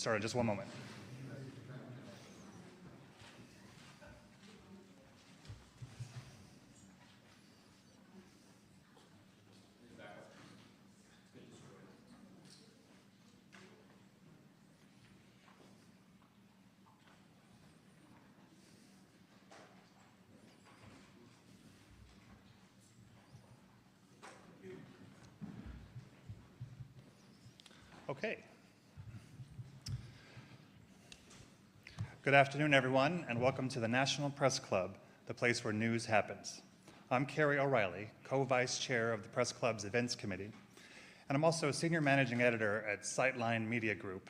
start in just one moment. Okay. Good afternoon, everyone, and welcome to the National Press Club, the place where news happens. I'm Kerry O'Reilly, co-vice chair of the Press Club's Events Committee, and I'm also senior managing editor at Sightline Media Group,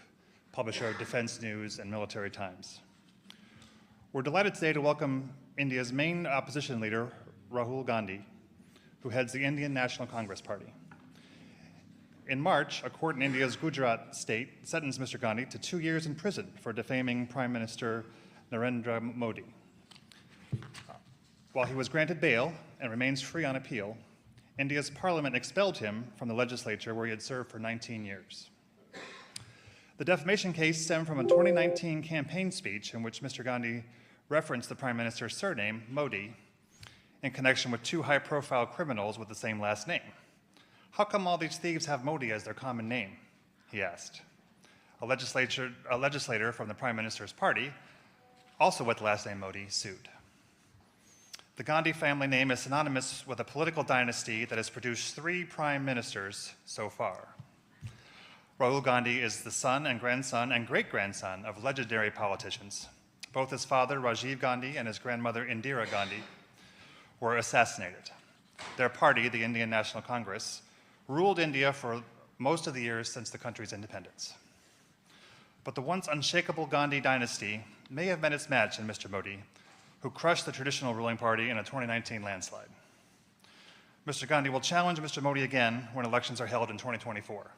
publisher of Defense News and Military Times. We're delighted today to welcome India's main opposition leader, Rahul Gandhi, who heads the Indian National Congress Party. In March, a court in India's Gujarat state sentenced Mr. Gandhi to 2 years in prison for defaming Prime Minister Narendra Modi. While he was granted bail and remains free on appeal, India's parliament expelled him from the legislature where he had served for 19 years. The defamation case stemmed from a 2019 campaign speech in which Mr. Gandhi referenced the Prime Minister's surname, Modi, in connection with two high-profile criminals with the same last name. How come all these thieves have Modi as their common name? He asked. A legislator from the Prime Minister's party, also with the last name Modi, sued. The Gandhi family name is synonymous with a political dynasty that has produced 3 prime ministers so far. Rahul Gandhi is the son and grandson and great-grandson of legendary politicians. Both his father, Rajiv Gandhi, and his grandmother, Indira Gandhi, were assassinated. Their party, the Indian National Congress, ruled India for most of the years since the country's independence. But the once unshakable Gandhi dynasty may have met its match in Mr. Modi, who crushed the traditional ruling party in a 2019 landslide. Mr. Gandhi will challenge Mr. Modi again when elections are held in 2024.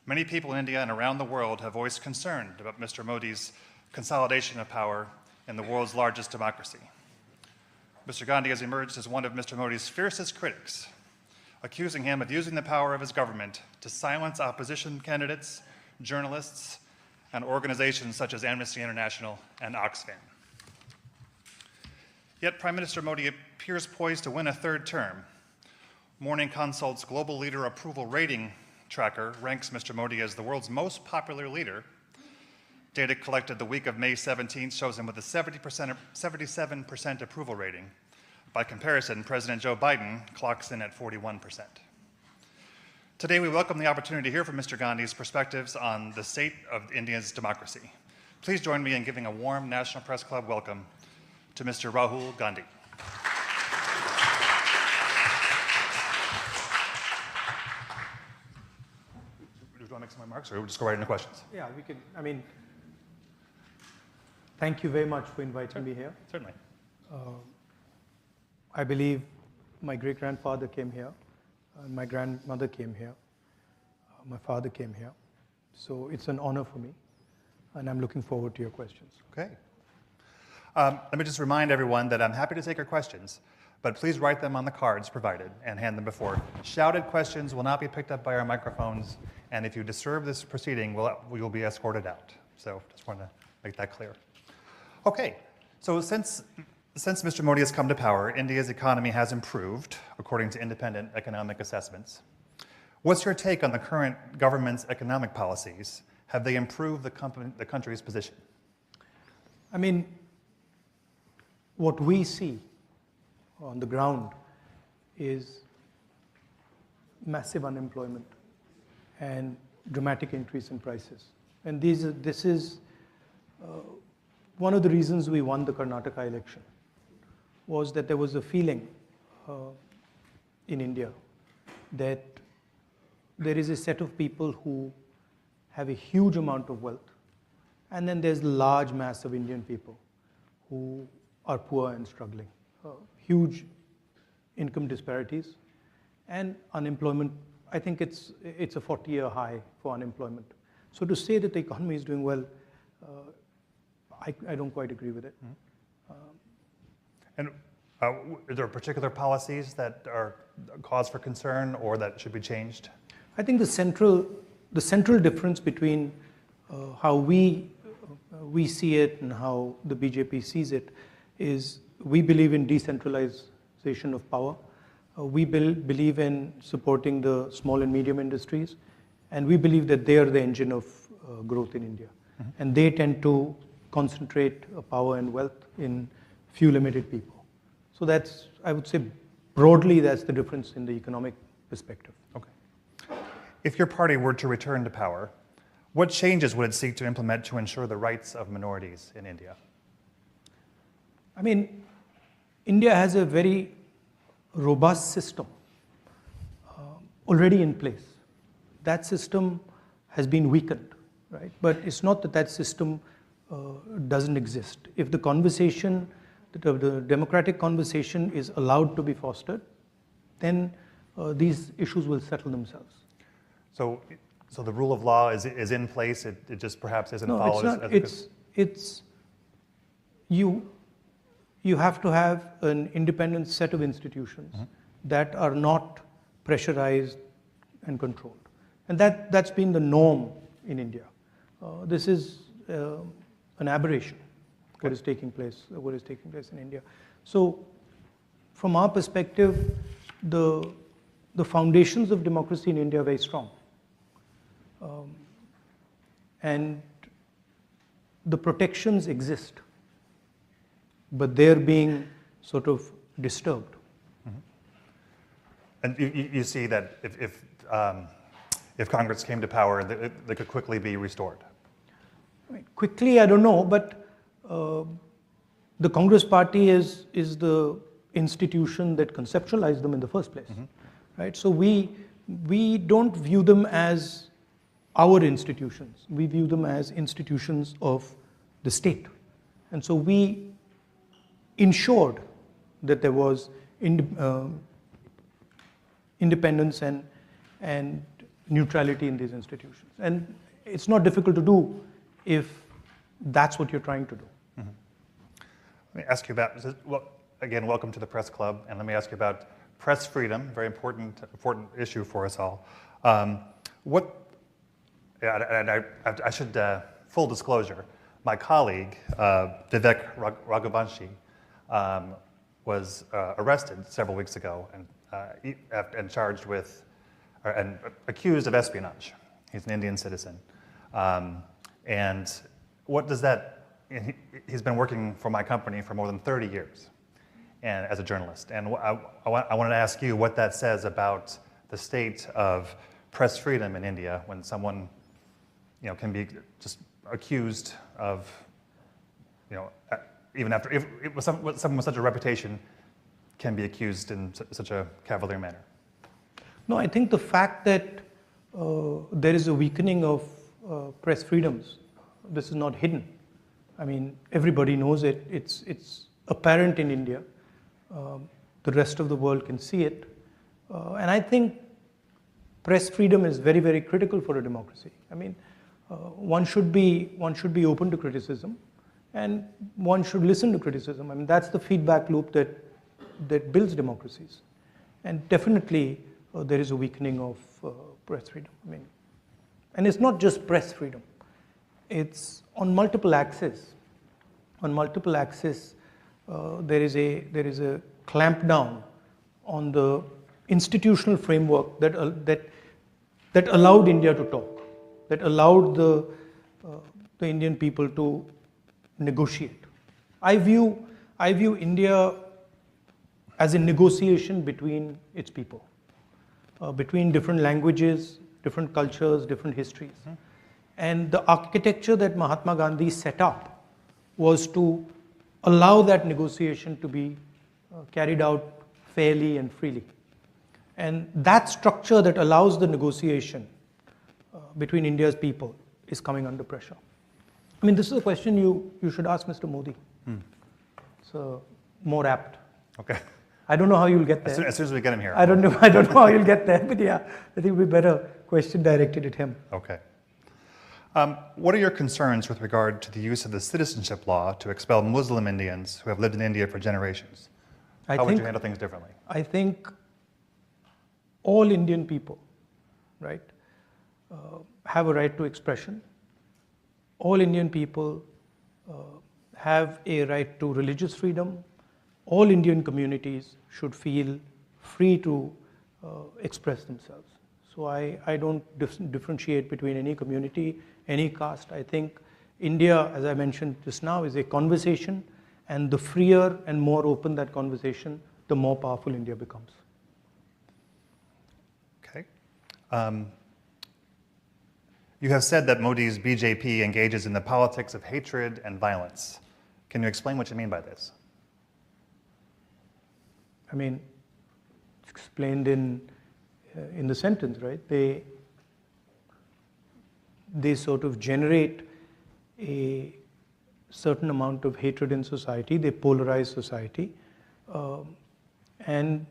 Many people in India and around the world have voiced concern about Mr. Modi's consolidation of power in the world's largest democracy. Mr. Gandhi has emerged as one of Mr. Modi's fiercest critics, accusing him of using the power of his government to silence opposition candidates, journalists, and organizations such as Amnesty International and Oxfam. Yet Prime Minister Modi appears poised to win a 3rd term. Morning Consult's Global Leader Approval Rating Tracker ranks Mr. Modi as the world's most popular leader. Data collected the week of May 17th shows him with a 77% approval rating. By comparison, President Joe Biden clocks in at 41%. Today, we welcome the opportunity to hear from Mr. Gandhi's perspectives on the state of India's democracy. Please join me in giving a warm National Press Club welcome to Mr. Rahul Gandhi. Do you want to make some remarks, or we'll just go right into questions? Yeah, we can. I mean, thank you very much for inviting me here. Certainly. I believe my great-grandfather came here, and my grandmother came here, my father came here. So it's an honor for me, and I'm looking forward to your questions. Okay. Let me just remind everyone that I'm happy to take your questions, but please write them on the cards provided and hand them before. Shouted questions will not be picked up by our microphones, and if you disturb this proceeding, we will be escorted out. So just want to make that clear. Okay, so since Mr. Modi has come to power, India's economy has improved, according to independent economic assessments. What's your take on the current government's economic policies? Have they improved the country's position? I mean, what we see on the ground is massive unemployment and dramatic increase in prices. And this is one of the reasons we won the Karnataka election, was that there was a feeling in India that there is a set of people who have a huge amount of wealth, and then there's a large mass of Indian people who are poor and struggling. Huge income disparities and unemployment. I think it's a 40-year high for unemployment. So to say that the economy is doing well, I don't quite agree with it. Mm-hmm. And are there particular policies that are cause for concern or that should be changed? I think the central difference between how we see it and how the BJP sees it is we believe in decentralization of power. We believe in supporting the small and medium industries, and we believe that they are the engine of growth in India. Mm-hmm. And they tend to concentrate power and wealth in few limited people. So that's, I would say, broadly, that's the difference in the economic perspective. Okay. If your party were to return to power, what changes would it seek to implement to ensure the rights of minorities in India? I mean, India has a very robust system already in place. That system has been weakened, right? But it's not that that system doesn't exist. If the conversation, the democratic conversation is allowed to be fostered, then these issues will settle themselves. So the rule of law is in place. It just perhaps isn't followed. No, it's not. You have to have an independent set of institutions mm-hmm. that are not pressurized and controlled, and that's been the norm in India. This is an aberration. Okay. What is taking place in India. So, from our perspective, the foundations of democracy in India are very strong. And the protections exist, but they're being sort of disturbed. Mm-hmm. And you see that if Congress came to power, they could quickly be restored. I mean, quickly, I don't know, but the Congress Party is the institution that conceptualized them in the first place, mm-hmm. right? So we don't view them as our institutions. We view them as institutions of the state. And so we ensured that there was independence and neutrality in these institutions. And it's not difficult to do if that's what you're trying to do. Mm-hmm. Let me ask you about, well, again, welcome to the Press Club, and let me ask you about press freedom, very important issue for us all. I should, full disclosure, my colleague, Vivek Raghuvanshi, was arrested several weeks ago and charged with, and accused of espionage. He's an Indian citizen. And what does that, he's been working for my company for more than 30 years and as a journalist. And I wanted to ask you what that says about the state of press freedom in India when someone can be just accused of, even after, if someone with such a reputation can be accused in such a cavalier manner. No, I think the fact that there is a weakening of press freedoms, this is not hidden. I mean, everybody knows it. It's apparent in India. The rest of the world can see it. And I think press freedom is very, very critical for a democracy. I mean, one should be open to criticism, and one should listen to criticism. I mean, that's the feedback loop that builds democracies. And definitely, there is a weakening of press freedom. I mean, and it's not just press freedom. It's on multiple axes. On multiple axes, there is a clampdown on the institutional framework that allowed India to talk, that allowed the Indian people to negotiate. I view India as a negotiation between its people, between different languages, different cultures, different histories. Mm-hmm. And the architecture that Mahatma Gandhi set up was to allow that negotiation to be carried out fairly and freely. And that structure that allows the negotiation between India's people is coming under pressure. I mean, this is a question you should ask Mr. Modi. So more apt. Okay. I don't know how you'll get there. As soon as we get him here. I don't know how you'll get there, but yeah, I think we better question directed at him. Okay. What are your concerns with regard to the use of the citizenship law to expel Muslim Indians who have lived in India for generations? How would you handle things differently? I think all Indian people, right, have a right to expression, all Indian people have a right to religious freedom. All Indian communities should feel free to express themselves. So I don't differentiate between any community, any caste. I think India, as I mentioned just now, is a conversation, and the freer and more open that conversation, the more powerful India becomes. Okay. You have said that Modi's BJP engages in the politics of hatred and violence. Can you explain what you mean by this? I mean, it's explained in the sentence, right? They sort of generate a certain amount of hatred in society. They polarize society, and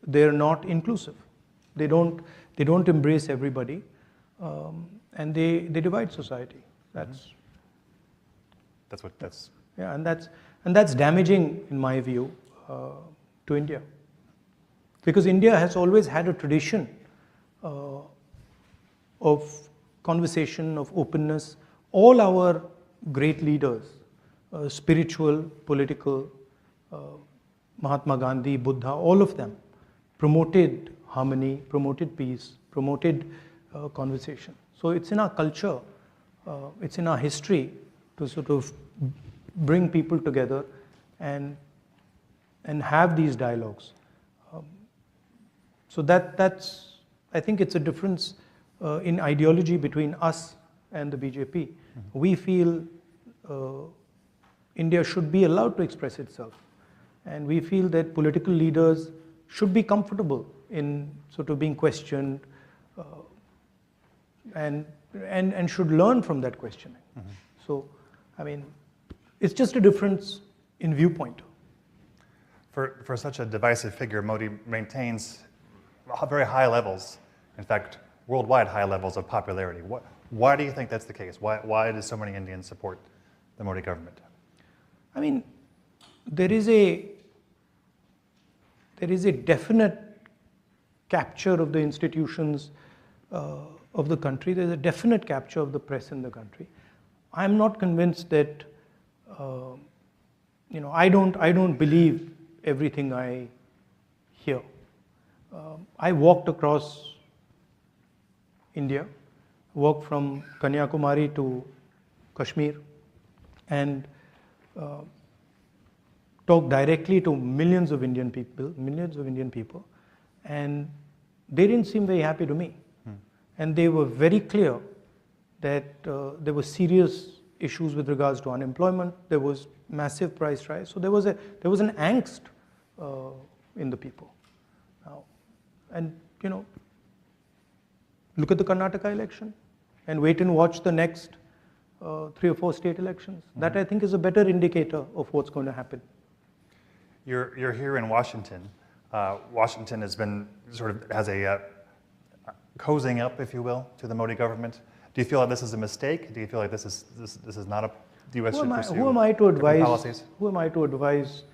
they're not inclusive. They don't embrace everybody, and they divide society. That's yeah, and that's damaging in my view to India, because India has always had a tradition of conversation, of openness. All our great leaders, spiritual, political, Mahatma Gandhi, Buddha, all of them promoted harmony, promoted peace, promoted conversation. So it's in our culture, it's in our history to sort of bring people together and have these dialogues. So that's, I think it's a difference in ideology between us and the BJP. Mm-hmm. We feel India should be allowed to express itself, and we feel that political leaders should be comfortable in sort of being questioned, and should learn from that questioning. Mm-hmm. So, I mean, it's just a difference in viewpoint. For such a divisive figure, Modi maintains very high levels, in fact, worldwide high levels of popularity. Why do you think that's the case? Why do so many Indians support the Modi government? I mean, there is a definite capture of the institutions of the country. There's a definite capture of the press in the country. I'm not convinced that, I don't believe everything I hear. I walked across India, walked from Kanyakumari to Kashmir, and talked directly to millions of Indian people, and they didn't seem very happy to me. And they were very clear that there were serious issues with regards to unemployment. There was massive price rise. So there was an angst in the people. Now, and look at the Karnataka election, and wait and watch the next 3 or 4 state elections. Mm-hmm. That I think is a better indicator of what's going to happen. You're here in Washington. Washington has a cozing up, if you will, to the Modi government. Do you feel like this is a mistake? Do you feel like this is not the U.S. should pursue? Who am I to advise? Policies? Who am I to advise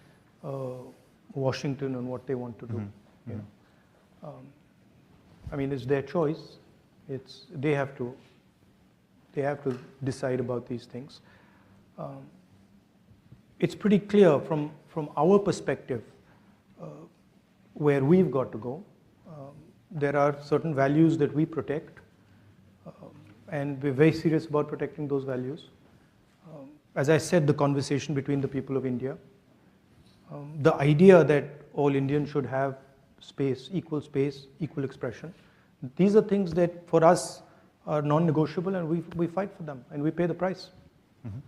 Washington on what they want to do? Mm-hmm. You know? I mean, it's their choice. They have to decide about these things. It's pretty clear from our perspective where we've got to go. There are certain values that we protect, and we're very serious about protecting those values. As I said, the conversation between the people of India, the idea that all Indians should have space, equal expression. These are things that for us are non-negotiable, and we fight for them, and we pay the price. Mm-hmm.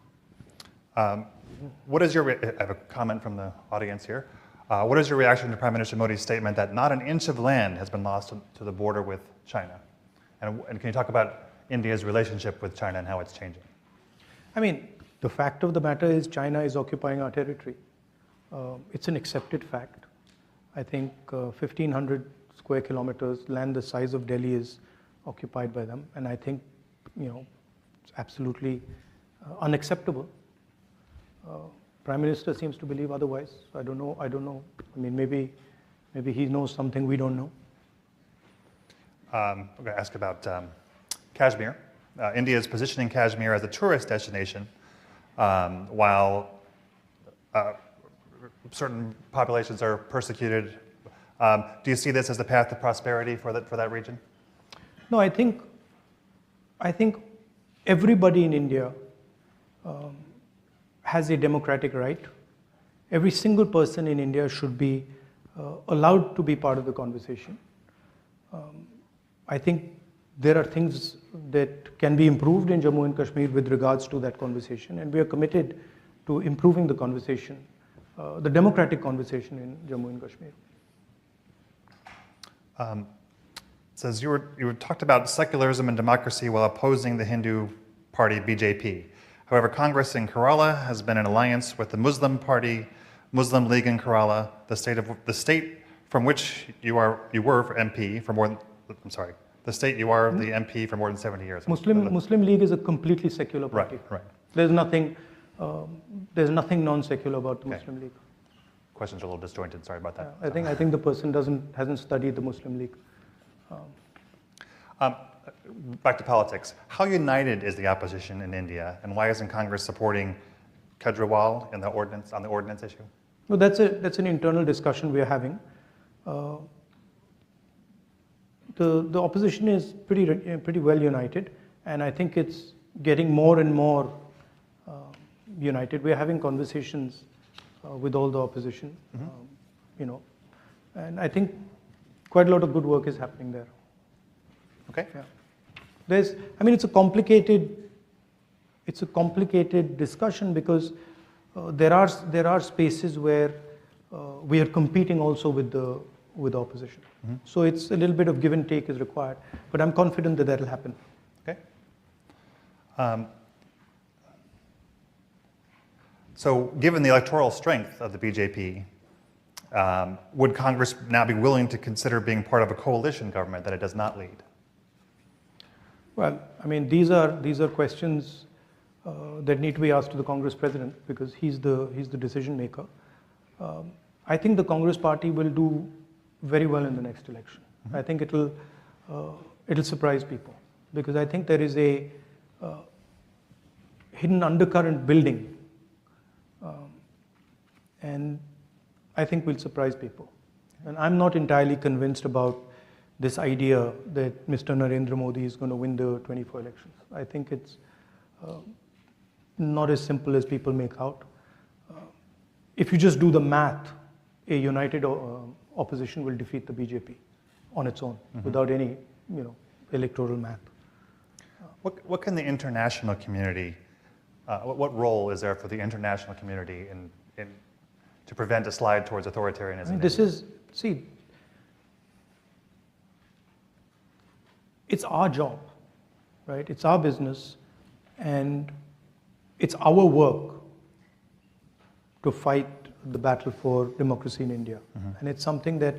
I have a comment from the audience here. What is your reaction to Prime Minister Modi's statement that not an inch of land has been lost to the border with China? And can you talk about India's relationship with China and how it's changing? I mean, the fact of the matter is China is occupying our territory. It's an accepted fact. I think 1,500 square kilometers, land the size of Delhi, is occupied by them, and I think it's absolutely unacceptable. Prime Minister seems to believe otherwise. I don't know. I mean, maybe he knows something we don't know. I'm going to ask about Kashmir. India is positioning Kashmir as a tourist destination, while certain populations are persecuted. Do you see this as the path to prosperity for that region? No, I think everybody in India has a democratic right. Every single person in India should be allowed to be part of the conversation. I think there are things that can be improved in Jammu and Kashmir with regards to that conversation, and we are committed to improving the conversation, the democratic conversation in Jammu and Kashmir. It says you talked about secularism and democracy while opposing the Hindu party BJP. However, Congress in Kerala has been in alliance with the Muslim party, Muslim League in Kerala, the state from which you were MP for more than, the state you are the MP for more than 70 years. Muslim League is a completely secular party. Right. There's nothing non-secular about the Muslim League. Questions are a little disjointed. Sorry about that. I think the person hasn't studied the Muslim League. Back to politics. How united is the opposition in India, and why isn't Congress supporting Kejriwal on the ordinance issue? Well, that's an internal discussion we are having. The opposition is pretty well united, and I think it's getting more and more united. We are having conversations with all the opposition, and I think quite a lot of good work is happening there. Okay. Yeah. It's a complicated discussion because there are spaces where we are competing also with the opposition. Mm-hmm. So it's a little bit of give and take is required, but I'm confident that will happen. Okay. So given the electoral strength of the BJP, would Congress now be willing to consider being part of a coalition government that it does not lead? Well, these are questions that need to be asked to the Congress president because he's the decision maker. I think the Congress party will do very well in the next election. Mm-hmm. I think it'll surprise people because I think there is a hidden undercurrent building, and I think will surprise people. And I'm not entirely convinced about this idea that Mr. Narendra Modi is going to win the 24 elections. I think it's not as simple as people make out. If you just do the math, a united opposition will defeat the BJP on its own, mm-hmm. without any, electoral math. What can the international community, what role is there for the international community in to prevent a slide towards authoritarianism? It's our job, right? It's our business, and it's our work to fight the battle for democracy in India. Mm-hmm. And it's something that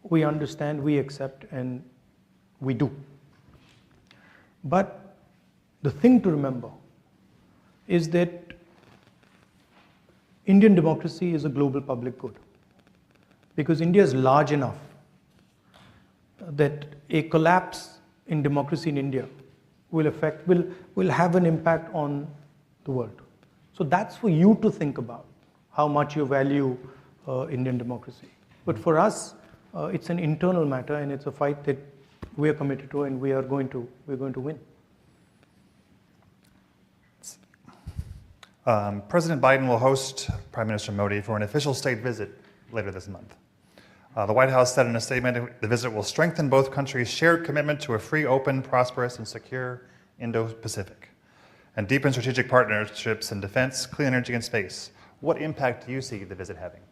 we understand, we accept, and we do. But the thing to remember is that Indian democracy is a global public good because India is large enough that a collapse in democracy in India will have an impact on the world. So that's for you to think about how much you value Indian democracy. But for us, it's an internal matter, and it's a fight that we are committed to, and we're going to win. President Biden will host Prime Minister Modi for an official state visit later this month. The White House said in a statement the visit will strengthen both countries' shared commitment to a free, open, prosperous, and secure Indo-Pacific, and deepen strategic partnerships in defense, clean energy, and space. What impact do you see the visit having?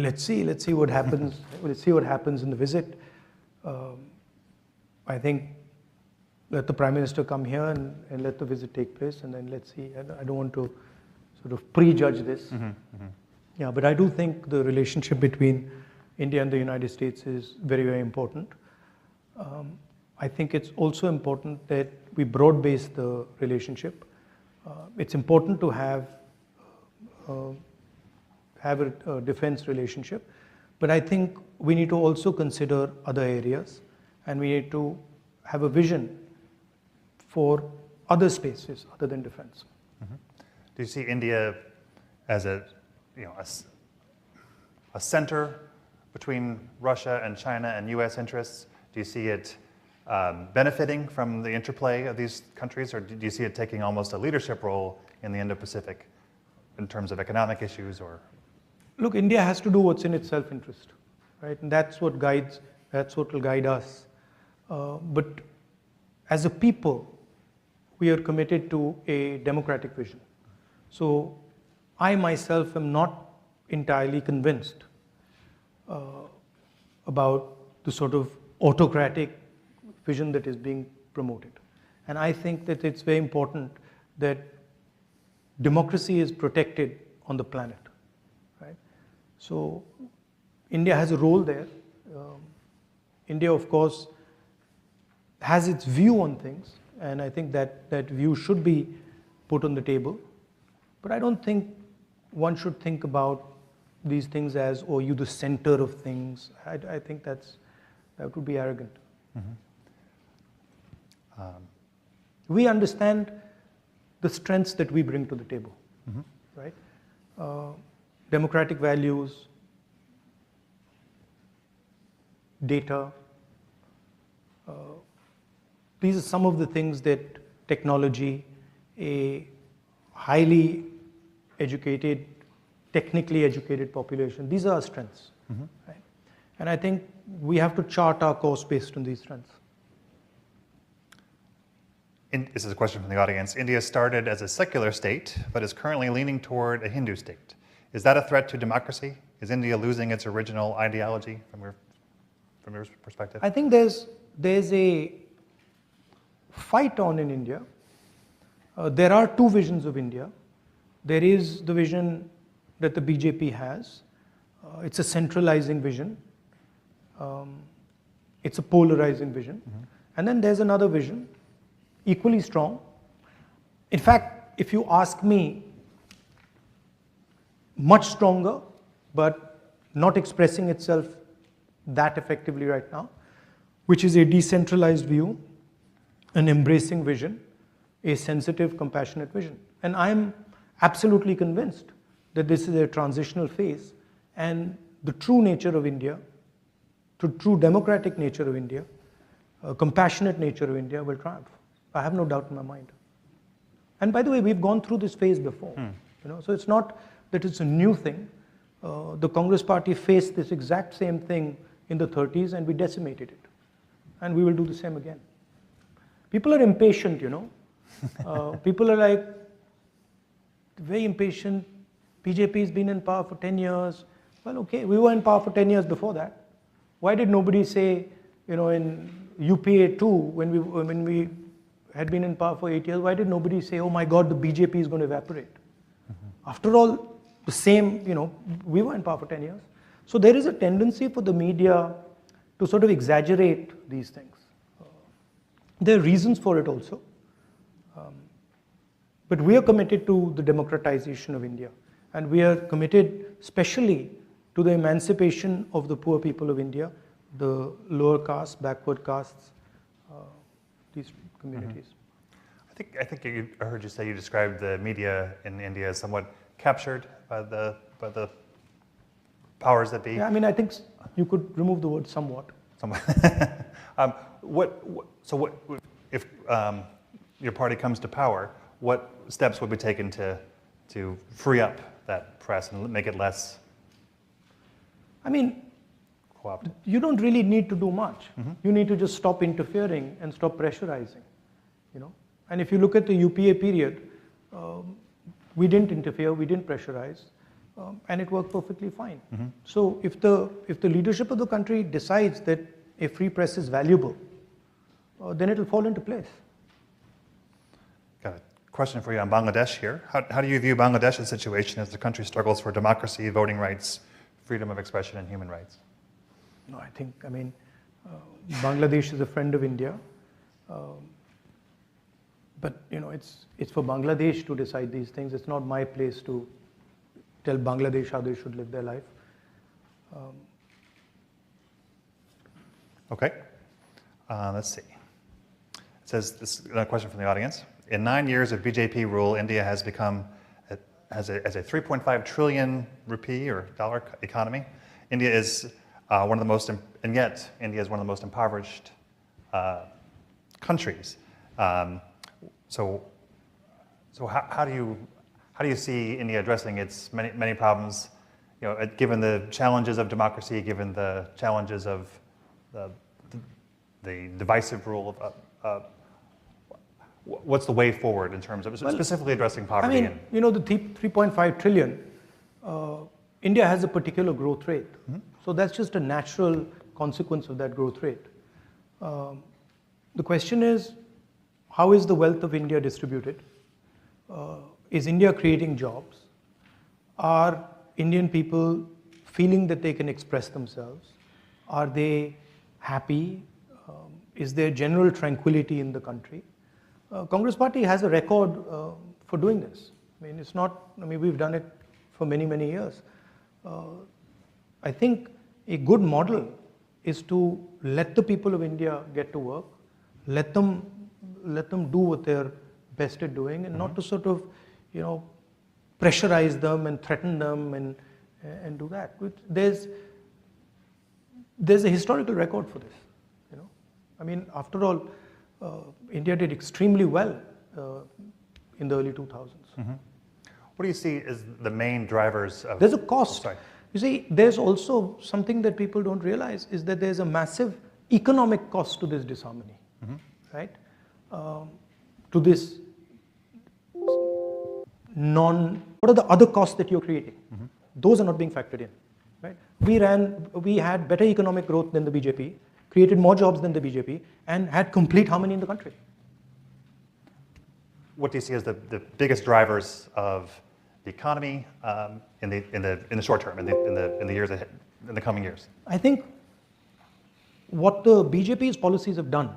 Let's see what happens. Let's see what happens in the visit. I think let the Prime Minister come here and let the visit take place, and then let's see. I don't want to sort of prejudge this. Mm-hmm, mm-hmm. Yeah, but I do think the relationship between India and the United States is very, very important. I think it's also important that we broad-base the relationship. It's important to have a defense relationship, but I think we need to also consider other areas. and we need to have a vision for other spaces other than defense. Do you see India as a center between Russia and China and U.S. interests? Do you see it benefiting from the interplay of these countries, or do you see it taking almost a leadership role in the Indo-Pacific in terms of economic issues? Or look, India has to do what's in its self-interest, right? And that's what will guide us. But as a people, we are committed to a democratic vision. So I myself am not entirely convinced about the sort of autocratic vision that is being promoted. And I think that it's very important that democracy is protected on the planet, right? So India has a role there. India, of course, has its view on things, and I think that view should be put on the table. But I don't think one should think about these things as, oh, you the center of things. I think that would be arrogant. We understand the strengths that we bring to the table, right? Democratic values, data. These are some of the things that technology, a highly educated, technically educated population, these are our strengths. Right? And I think we have to chart our course based on these strengths. This is a question from the audience. India started as a secular state, but is currently leaning toward a Hindu state. Is that a threat to democracy? Is India losing its original ideology from your perspective? I think there's a fight on in India. There are two visions of India. There is the vision that the BJP has. It's a centralizing vision. It's a polarizing vision. And then there's another vision, equally strong. In fact, if you ask me, much stronger, but not expressing itself that effectively right now, which is a decentralized view, an embracing vision, a sensitive, compassionate vision. And I'm absolutely convinced that this is a transitional phase, and the true nature of India, the true democratic nature of India, compassionate nature of India will triumph. I have no doubt in my mind. And by the way, we've gone through this phase before. So it's not that it's a new thing. The Congress party faced this exact same thing in the 30s, and we decimated it. And we will do the same again. People are impatient, People are like, very impatient. BJP has been in power for 10 years. Well, okay, we were in power for 10 years before that. Why did nobody say, in UPA 2, when we had been in power for 8 years, why did nobody say, oh my God, the BJP is going to evaporate? After all, the same, we were in power for 10 years. So there is a tendency for the media to sort of exaggerate these things. There are reasons for it also. But we are committed to the democratization of India. And we are committed especially to the emancipation of the poor people of India, the lower castes, backward castes, these communities. I think I heard you say you described the media in India as somewhat captured by the powers that be. Yeah, I think you could remove the word somewhat. So if your party comes to power, what steps would be taken to free up that press and make it less co-opted? You don't really need to do much. You need to just stop interfering and stop pressurizing. And if you look at the UPA period, we didn't interfere, we didn't pressurize, and it worked perfectly fine. So if the leadership of the country decides that a free press is valuable, then it will fall into place. Got a question for you on Bangladesh here. How do you view Bangladesh's situation as the country struggles for democracy, voting rights, freedom of expression, and human rights? No, I think, Bangladesh is a friend of India. But, it's for Bangladesh to decide these things. It's not my place to tell Bangladesh how they should live their life. Okay. Let's see. It says, this is a question from the audience. In 9 years of BJP rule, India has become, has a 3.5 trillion rupee or dollar economy. India is one of the most, and yet India is one of the most impoverished countries. So how do you see India addressing its many problems? You know, given the challenges of democracy, given the challenges of the divisive rule of what's the way forward in terms of specifically addressing poverty? I mean, you know, the 3.5 trillion, India has a particular growth rate. Mm-hmm. So that's just a natural consequence of that growth rate. The question is, how is the wealth of India distributed? Is India creating jobs? Are Indian people feeling that they can express themselves? Are they happy? Is there general tranquility in the country? Congress Party has a record for doing this. I mean, it's not, I mean, we've done it for many, many years. I think a good model is to let the people of India get to work, let them do what they're best at doing, and not to sort of, you know, pressurize them and threaten them and do that. There's a historical record for this, you know. I mean, after all, India did extremely well in the early 2000s. Mm-hmm. What do you see as the main drivers of... There's a cost. You see, there's also something that people don't realize is that there's a massive economic cost to this disharmony, mm-hmm. right? To this what are the other costs that you're creating? Mm-hmm. Those are not being factored in, right? We had better economic growth than the BJP, created more jobs than the BJP, and had complete harmony in the country. What do you see as the biggest drivers of the economy in the short term, in the years ahead, in the coming years? I think what the BJP's policies have done,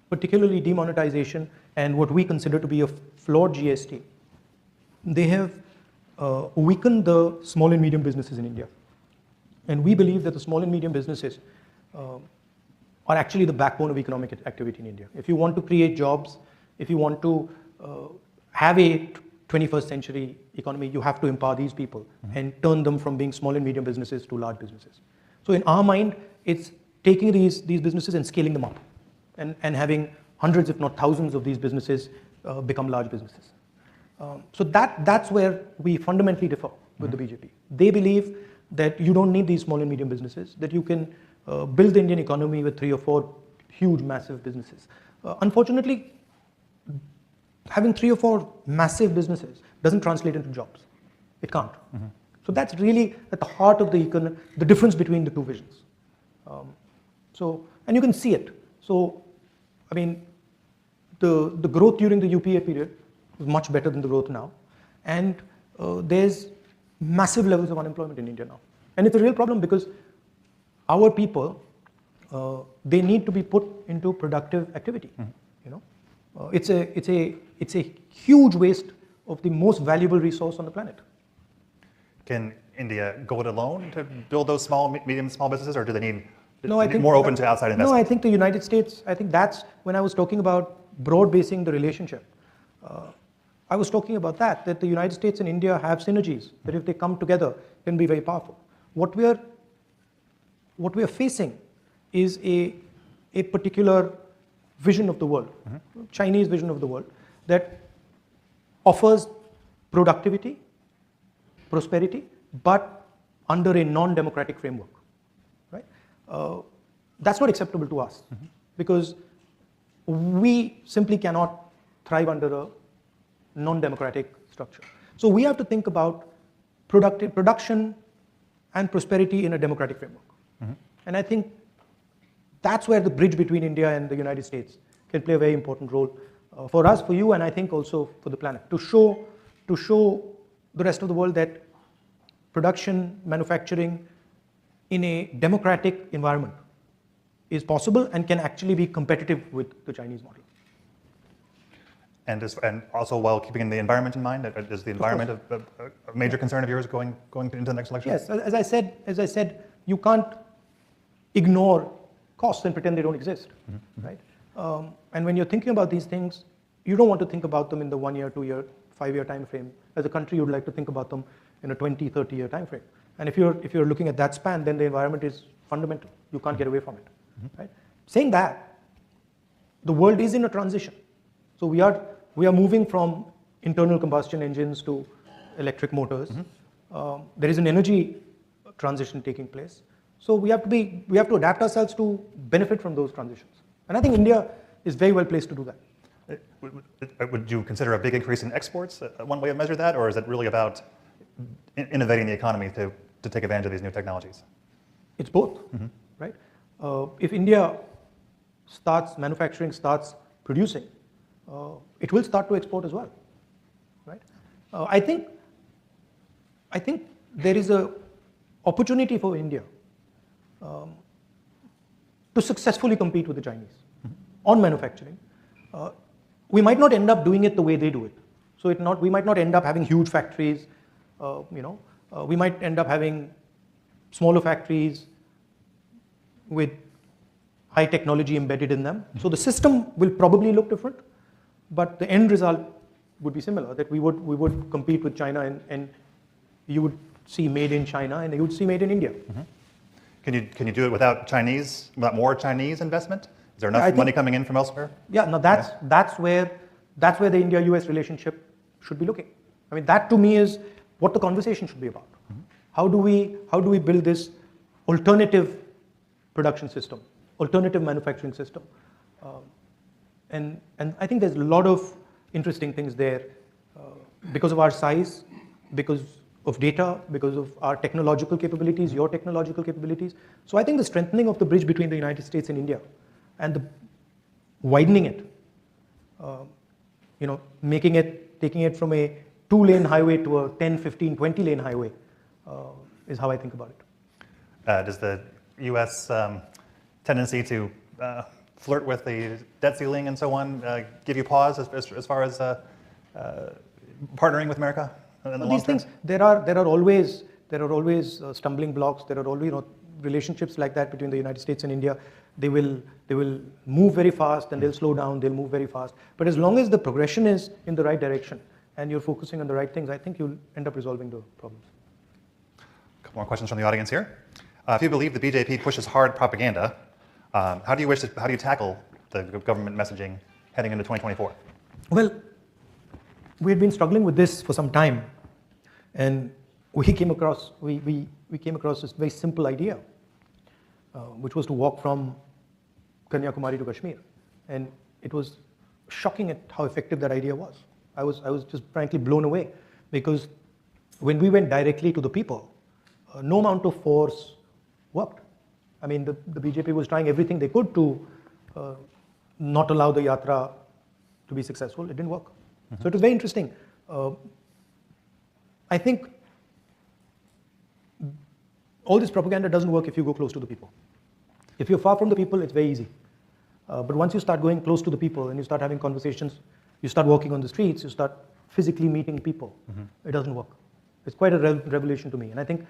particularly demonetization and what we consider to be a flawed GST, they have weakened the small and medium businesses in India. And we believe that the small and medium businesses are actually the backbone of economic activity in India. If you want to create jobs, if you want to have a 21st century economy, you have to empower these people, mm-hmm. and turn them from being small and medium businesses to large businesses. So in our mind, it's taking these businesses and scaling them up and having hundreds, if not thousands, of these businesses become large businesses. So that's where we fundamentally differ with mm-hmm. the BJP. They believe that you don't need these small and medium businesses, that you can build the Indian economy with 3 or 4 huge, massive businesses. Unfortunately, having 3 or 4 massive businesses doesn't translate into jobs. It can't. Mm-hmm. So that's really at the heart of the difference between the two visions. And you can see it. So, I mean, the growth during the UPA period was much better than the growth now. And there's massive levels of unemployment in India now. And it's a real problem because our people, they need to be put into productive activity. Mm-hmm. You know, it's a huge waste of the most valuable resource on the planet. Can India go it alone to build those small businesses, or do they need think more open to outside investment? No, I think the United States, I think that's when I was talking about broad basing the relationship. I was talking about that the United States and India have synergies, that if they come together, can be very powerful. What we are facing is a particular vision of the world, mm-hmm. Chinese vision of the world, that offers productivity, prosperity, but under a non-democratic framework, right? That's not acceptable to us, mm-hmm. because we simply cannot thrive under a non-democratic structure. So we have to think about production and prosperity in a democratic framework. Mm-hmm. And I think that's where the bridge between India and the United States can play a very important role for us, for you, and I think also for the planet, to show the rest of the world that production, manufacturing in a democratic environment is possible and can actually be competitive with the Chinese model. And also while keeping the environment in mind, is the environment a major concern of yours going into the next election? Yes, as I said, you can't ignore costs and pretend they don't exist, right? And when you're thinking about these things, you don't want to think about them in the 1 year, 2 year, 5 year time frame. As a country, you'd like to think about them in a 20, 30 year time frame. And if you're looking at that span, then the environment is fundamental. You can't get away from it, right? Saying that, the world is in a transition. So we are moving from internal combustion engines to electric motors. There is an energy transition taking place. So we have to adapt ourselves to benefit from those transitions. And I think India is very well placed to do that. Would you consider a big increase in exports one way to measure that, or is it really about innovating the economy to take advantage of these new technologies? It's both, right? If India starts manufacturing, starts producing, it will start to export as well, right? I think there is an opportunity for India to successfully compete with the Chinese on manufacturing. We might not end up doing it the way they do it. So we might not end up having huge factories. We might end up having smaller factories with high technology embedded in them. So the system will probably look different, but the end result would be similar. That we would compete with China, and you would see made in China, and you would see made in India. Can you do it without more Chinese investment? Is there enough money coming in from elsewhere? Yeah, no, that's where the India-US relationship should be looking. I mean, that to me is what the conversation should be about. How do we build this alternative production system, alternative manufacturing system? And I think there's a lot of interesting things there because of our size, because of data, because of our technological capabilities, your technological capabilities. So I think the strengthening of the bridge between the United States and India and the widening it, taking it from a 2-lane highway to a 10, 15, 20-lane highway is how I think about it. Does the U.S. Tendency to flirt with the debt ceiling and so on give you pause as far as partnering with America in the long term? Things, there are always stumbling blocks. There are always relationships like that between the United States and India. They will move very fast and they'll slow down. They'll move very fast. But as long as the progression is in the right direction and you're focusing on the right things, I think you'll end up resolving the problems. A couple more questions from the audience here. If you believe the BJP pushes hard propaganda, how do you tackle the government messaging heading into 2024? Well, we had been struggling with this for some time, and we came across this very simple idea, which was to walk from Kanyakumari to Kashmir, and it was shocking at how effective that idea was. I was just frankly blown away, because when we went directly to the people, no amount of force worked. I mean, the BJP was trying everything they could to not allow the yatra to be successful. It didn't work. So it was very interesting. I think all this propaganda doesn't work if you go close to the people. If you're far from the people, it's very easy. But once you start going close to the people and you start having conversations, you start walking on the streets, you start physically meeting people, it doesn't work. It's quite a revelation to me. And I think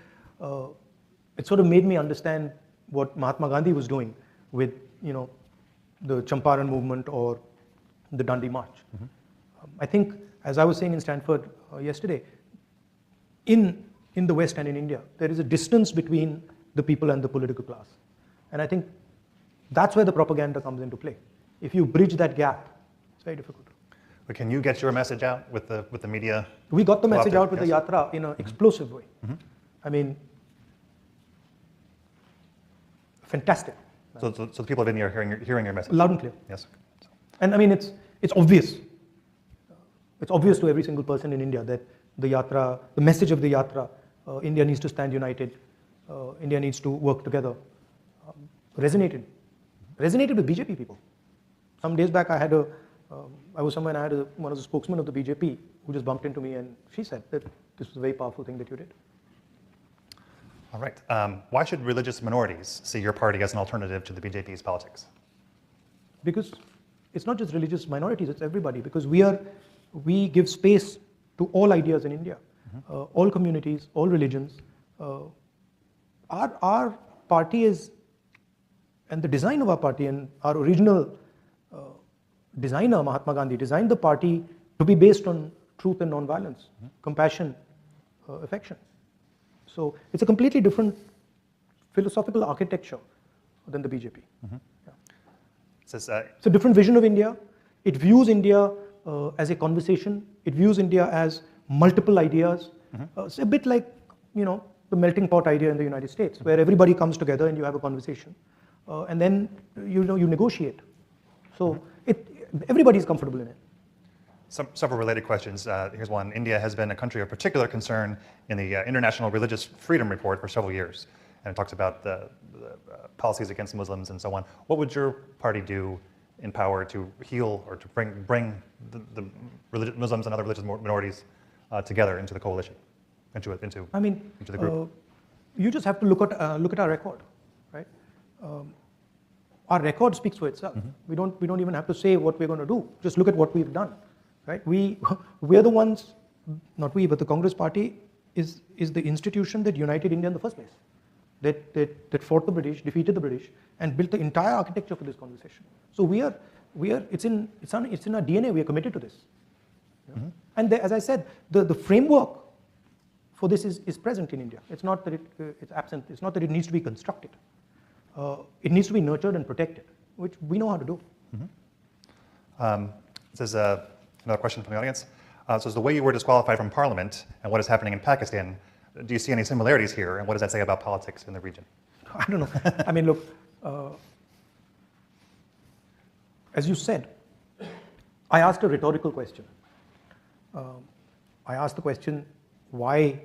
it sort of made me understand what Mahatma Gandhi was doing with, the Champaran movement or the Dandi March. I think, as I was saying in Stanford yesterday, in the West and in India, there is a distance between the people and the political class. And I think that's where the propaganda comes into play. If you bridge that gap, it's very difficult. But can you get your message out with the media? We got the message out with the yatra in an explosive way. I mean, fantastic. So the people of India are hearing your message? Loud and clear. Yes. And I mean, it's obvious. It's obvious to every single person in India that the message of the yatra, India needs to stand united, India needs to work together, resonated with BJP people. Some days back, I was somewhere and I had one of the spokesmen of the BJP who just bumped into me, and she said that this was a very powerful thing that you did. All right. Why should religious minorities see your party as an alternative to the BJP's politics? Because it's not just religious minorities, it's everybody. Because we give space to all ideas in India, all communities, all religions. Our party is And the design of our party and our original designer, Mahatma Gandhi, designed the party to be based on truth and nonviolence, compassion, affection. So it's a completely different philosophical architecture than the BJP. Yeah. It's a different vision of India. It views India as a conversation. It views India as multiple ideas. It's a bit like, the melting pot idea in the United States, where everybody comes together and you have a conversation, and then you negotiate. So everybody's comfortable in it. Several related questions. Here's one. India has been a country of particular concern in the International Religious Freedom Report for several years, and it talks about the policies against Muslims and so on. What would your party do in power to heal or to bring the Muslims and other religious minorities together into the coalition, into the group? You just have to look at our record, right? Our record speaks for itself. We don't even have to say what we're going to do. Just look at what we've done, right? We're the ones, not we, but the Congress Party is the institution that united India in the first place. That fought the British, defeated the British, and built the entire architecture for this conversation. So it's in our DNA. We are committed to this. And as I said, the framework for this is present in India. It's not that it's absent. It's not that it needs to be constructed. It needs to be nurtured and protected, which we know how to do. This is another question from the audience. So the way you were disqualified from parliament and what is happening in Pakistan, do you see any similarities here, and what does that say about politics in the region? I don't know. I mean, look, as you said, I asked a rhetorical question. I asked the question, why,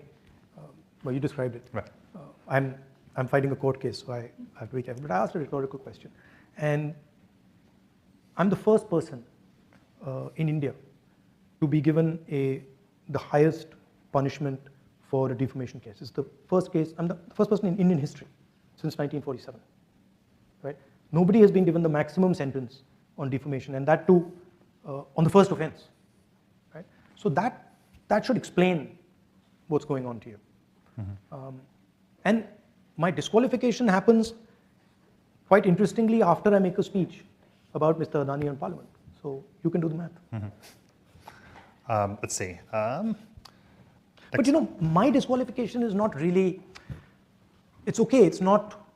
well, you described it. Right. I'm fighting a court case, so I have to be careful. But I asked a rhetorical question. And I'm the first person in India to be given the highest punishment for a defamation case. It's the first case, I'm the first person in Indian history since 1947, right? Nobody has been given the maximum sentence on defamation, and that too on the first offense, right? So that should explain what's going on to you. And my disqualification happens, quite interestingly, after I make a speech about Mr. Adani in Parliament. So you can do the math. Let's see. But my disqualification is not really, it's okay, it's not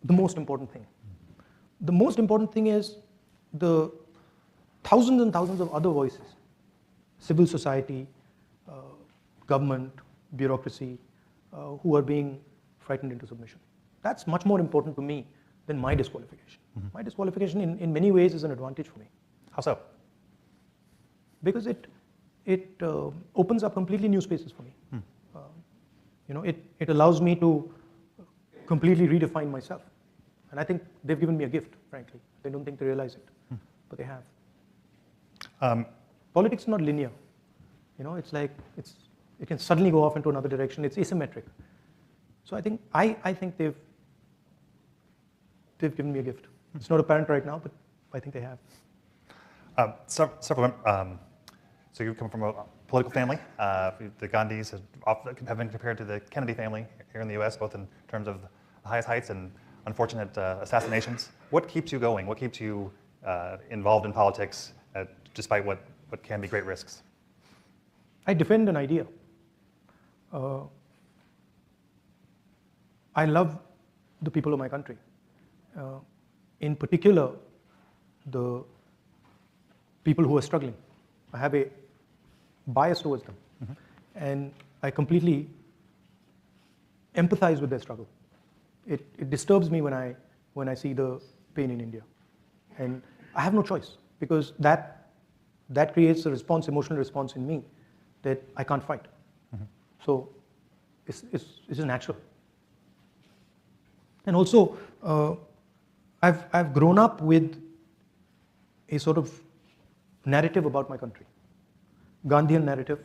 the most important thing. The most important thing is the thousands and thousands of other voices, civil society, government, bureaucracy, who are being frightened into submission. That's much more important to me than my disqualification. My disqualification in many ways is an advantage for me. How so? Because it opens up completely new spaces for me. It allows me to completely redefine myself. And I think they've given me a gift, frankly. They don't think they realize it, but they have. Politics is not linear. It's like, it can suddenly go off into another direction. It's asymmetric. So I think they've given me a gift. It's not apparent right now, but I think they have. So you come from a political family. The Gandhis have been compared to the Kennedy family here in the US, both in terms of the highest heights and unfortunate assassinations. What keeps you going? What keeps you involved in politics despite what can be great risks? I defend an idea. I love the people of my country. In particular, the people who are struggling. I have a bias towards them. And I completely empathize with their struggle. It disturbs me when I see the pain in India. And I have no choice, because that creates a response, emotional response in me that I can't fight. So it's natural. And also, I've grown up with a sort of narrative about my country, Gandhian narrative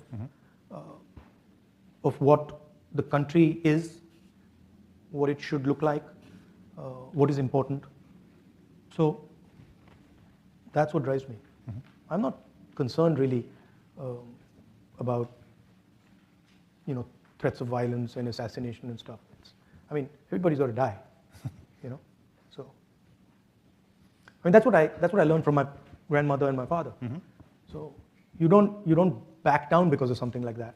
of what the country is, what it should look like, what is important. So that's what drives me. I'm not concerned really about threats of violence and assassination and stuff. Everybody's got to die. I mean, that's what I learned from my grandmother and my father. Mm-hmm. So you don't back down because of something like that.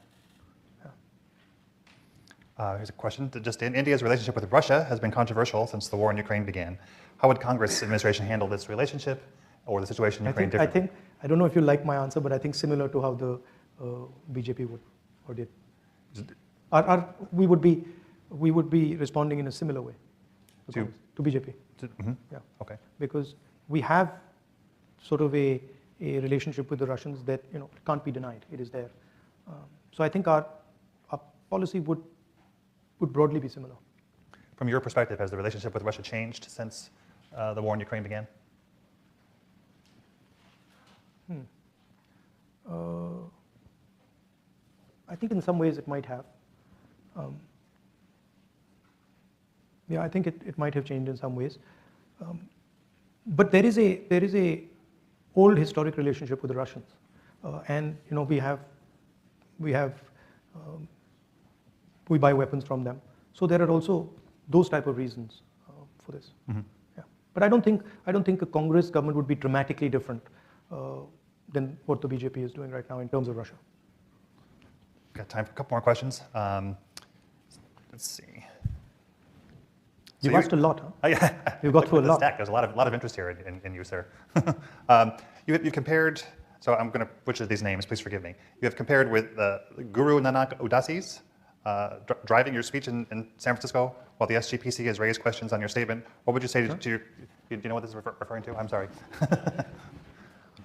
Here's a question. Just India's relationship with Russia has been controversial since the war in Ukraine began. How would Congress administration handle this relationship or the situation in Ukraine differently? I don't know if you like my answer, but I think similar to how the BJP would or did. We would be responding in a similar way to BJP. Mm-hmm. Yeah. Okay. Because we have sort of a relationship with the Russians that can't be denied. It is there. So I think our policy would broadly be similar. From your perspective, has the relationship with Russia changed since the war in Ukraine began? I think in some ways it might have. Yeah, I think it might have changed in some ways. But there is a old historic relationship with the Russians, and we buy weapons from them. So there are also those type of reasons for this. Mm-hmm. Yeah. But I don't think a Congress government would be dramatically different than what the BJP is doing right now in terms of Russia. Got time for a couple more questions. Let's see. You've asked a lot, huh? You've got through a lot. There's a lot of interest here in you, sir. You compared, so I'm going to butcher these names, please forgive me. You have compared with Guru Nanak Udasis driving your speech in San Francisco while the SGPC has raised questions on your statement. What would you say to your, do you know what this is referring to? I'm sorry.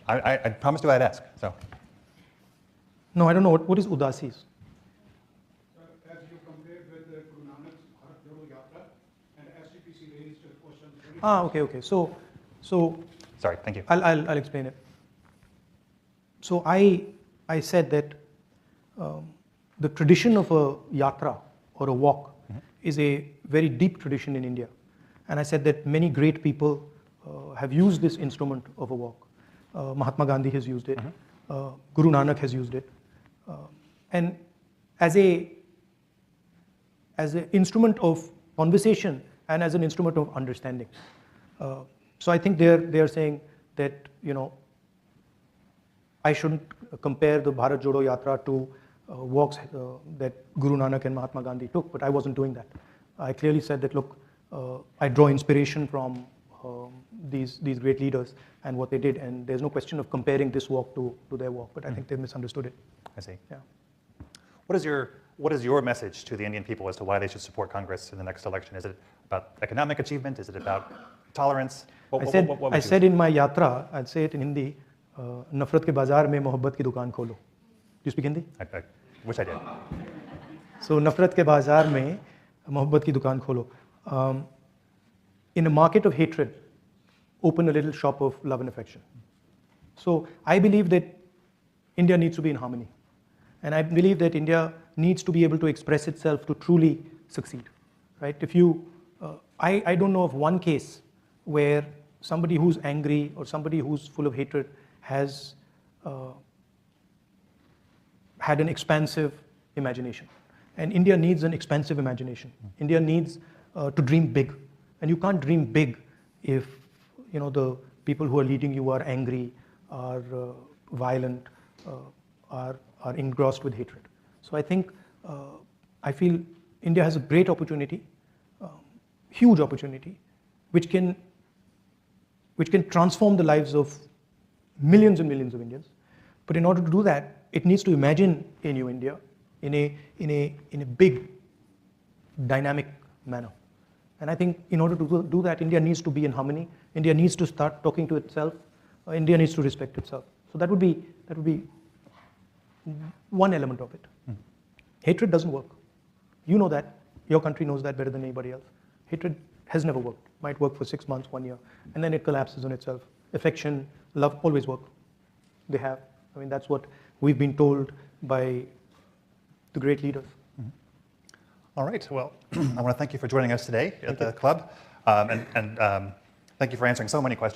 I promised you I'd ask, so. No, I don't know. What is Udasis? As you compared with Guru Nanak's Bharat Jodo Yatra and SGPC raised questions. Okay. So. Sorry, thank you. I'll explain it. So I said that the tradition of a yatra or a walk is a very deep tradition in India. And I said that many great people have used this instrument of a walk. Mahatma Gandhi has used it. Guru Nanak has used it. And as an instrument of conversation and as an instrument of understanding. So I think they're saying that, I shouldn't compare the Bharat Jodo Yatra to walks that Guru Nanak and Mahatma Gandhi took, but I wasn't doing that. I clearly said that, look, I draw inspiration from these great leaders and what they did, and there's no question of comparing this walk to their walk, but I think they misunderstood it. I see. Yeah. What is your message to the Indian people as to why they should support Congress in the next election? Is it about economic achievement? Is it about tolerance? I said in my yatra, I'd say it in Hindi, nafrat ke bazaar mein mohabbat ki dukaan kholo. Do you speak Hindi? I wish I did. So nafrat ke bazaar mein mohabbat ki dukaan kholo. In a market of hatred, open a little shop of love and affection. So I believe that India needs to be in harmony. And I believe that India needs to be able to express itself to truly succeed, right? I don't know of one case where somebody who's angry or somebody who's full of hatred has had an expansive imagination. And India needs an expansive imagination. India needs to dream big. And you can't dream big if the people who are leading you are angry, are violent, are engrossed with hatred. So I feel India has a great opportunity, huge opportunity, which can transform the lives of millions and millions of Indians. But in order to do that, it needs to imagine a new India in a big, dynamic manner. And I think in order to do that, India needs to be in harmony. India needs to start talking to itself. India needs to respect itself. So that would be one element of it. Hatred doesn't work. You know that. Your country knows that better than anybody else. Hatred has never worked. Might work for 6 months, 1 year, and then it collapses on itself. Affection, love always work. They have. I mean, that's what we've been told by the great leaders. All right. Well, I want to thank you for joining us today at the club, and thank you for answering so many questions.